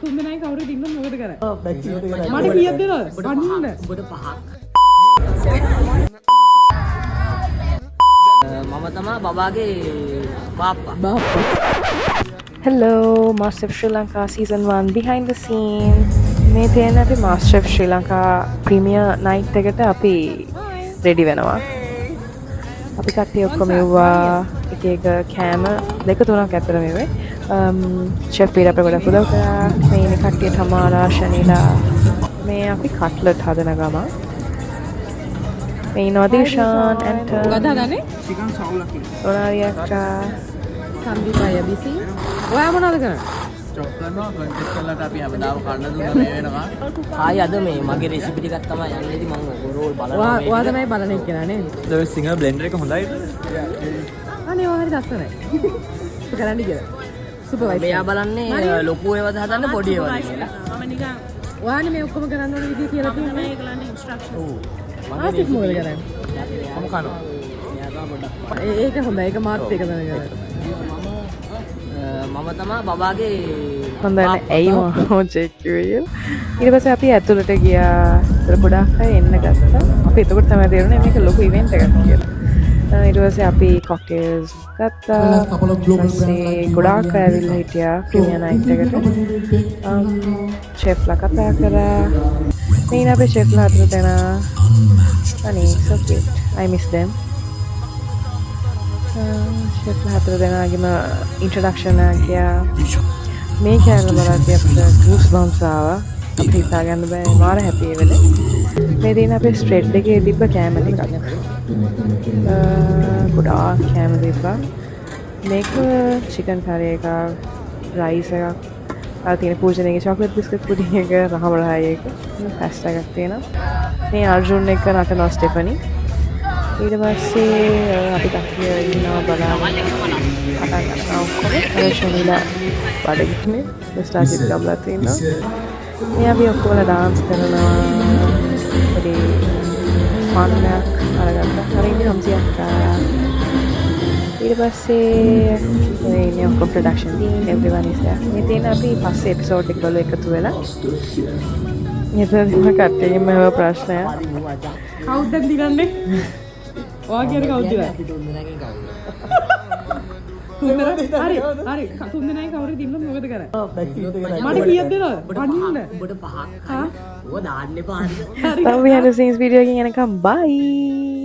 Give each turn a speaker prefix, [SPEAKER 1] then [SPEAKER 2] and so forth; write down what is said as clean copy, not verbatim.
[SPEAKER 1] තුන් දෙනයි කවුරු දින්න මොකද කරන්නේ? මට කීයක් දෙනවද? අන්න. ඔබට පහක්.
[SPEAKER 2] මම තමයි බබාගේ බාප්පා.
[SPEAKER 3] Hello, Masterchef Sri Lanka Season 1 behind the scenes. මේ තියෙන අපි Masterchef Sri Lanka Premier Night එකට අපි ready වෙනවා. අපි කට්ටිය ඔක්කොම එව්වා එක එක කෑම දෙක තුනක් ඇතර මෙවේ. chef පීර අපේ ගොඩක් උදව් කරා. මේ ඉන්නේ කට්ටිය තමාරා ශනිලා. මේ අපි කට්ලට් හදන ගම. මේ ඉන්නවා දිශාන් ඇන්ටන්.
[SPEAKER 1] මොකද හදන්නේ?
[SPEAKER 4] chicken සවුලක් කියලා.
[SPEAKER 3] රොනාරිය අක්කා.
[SPEAKER 1] සම්දීපය බිසි. ඔයා මොනවද කරන්නේ?
[SPEAKER 4] චොප් කරනවා කොන්ටෙස්ට් කරලාට අපි හැමදාම කන්න දුන්නා මේ වෙනවා.
[SPEAKER 2] ආයි අද මේ මගේ රෙසිපි ටිකක් තමයි යන්නේ ඉතින් මම රෝල් බලනවා.
[SPEAKER 1] ඔයා තමයි බලන එක කියලා නේද?
[SPEAKER 4] ඒ සිංගල් බ්ලෙන්ඩර් එක හොඳයිද?
[SPEAKER 1] අනේ ඔයා හරි ලස්සනයි. කරන්න කියලා. සුපර්වයිසර්.
[SPEAKER 2] මෙයා බලන්නේ ලොකු ඒවාද හදන්න පොඩි ඒවාද කියලා.
[SPEAKER 1] මම නිකන් ඔයානේ මේ ඔක්කොම කරන්න ඕන විදිය කියලා තියෙනවා. මේ ඒගොල්ලන්ගේ ඉන්ස්ට්‍රක්ෂන්. ඔව්. ආසික් මොකද කරන්නේ?
[SPEAKER 4] මම කනවා.
[SPEAKER 2] මෙයා තමයි පොඩ්ඩක්.
[SPEAKER 1] ඒක හොඳයි. ඒක මාත් එක තමයි කරන්නේ.
[SPEAKER 2] මම තමයි බබාගේ
[SPEAKER 3] හොඳයි ඇයි මම චෙක් කිව්වේ ඊට පස්සේ අපි ඇතුළට ගියා ඒතර ගොඩාක් අය එන්න ගත්තා අපි එතකොට තමයි තේරුනේ මේක ලොකු ඉවෙන්ට් එකක් කියලා ඊට පස්සේ අපි කොක්ටේල්ස් ගත්තා ඊපස්සේ ගොඩාක් අය ඇවිල්ලා හිටියා ප්‍රීමියර් නයිට් එකට chefලා කතා කරා මේ ඉන්න අපේ chefලා අතර දෙනා අනේ so cute I miss them chefලා අතර දෙනාගේම introduction එක මේ කෑල්ල බලද්දී අපිට goosebumps ආවා අපිට හිතා ගන්න බෑ මාර හැපි ඒ වෙලේ මේ දින අපේ ස්ප්‍රෙඩ් එකේ තිබ්බ කෑම ටිකක් ගොඩාක් කෑම තිබ්බා මේක චිකන් කරි එකක් රයිස් එකක් ආ තියෙන පූජනයේ චොක්ලට් බිස්කට් පුඩින් එක රහමරහයි එක පැස්ටා එකක් තියෙනවා මේ අර්ජුන් එක නටනවා ස්ටෙෆනි ඊට පස්සේ අපි කට්ටිය ඉන්නවා බලන්න පටන් ගන්නවා ඔක්කොම ශනිලා බඩගින්නේ ස්ටාජිත් ගම්ලා තියෙනවා මේ අපි ඔක්කොම ඩාන්ස් කරනවා පොඩි ෆන්නක් අරගත්තා හරියට හම්සියක් ඊට පස්සේ මේ ඉන්නේ ඔක්කොම production team everyone is there මේ තියෙන අපි පස්සේ එපිසෝඩ් එක බලලා එකතු වෙලා මෙතන කට්ටියගෙම ප්‍රශ්නයක්
[SPEAKER 1] කවුද දිනන්නේ? ඔයා කියන්නේ කවුද දිනන්නේ?
[SPEAKER 2] අපි තුන් දෙනාගෙන් කවුද?
[SPEAKER 1] හරි හරි තුන් දෙනයි කවුරු දින්නොත් මොකද කරන්නේ? මට කීයක් දෙනවද? අන්න.
[SPEAKER 2] ඔබට පහක්. හරි. ඔය දාන්න එපා.
[SPEAKER 3] Then we had the scenes video again and come bye.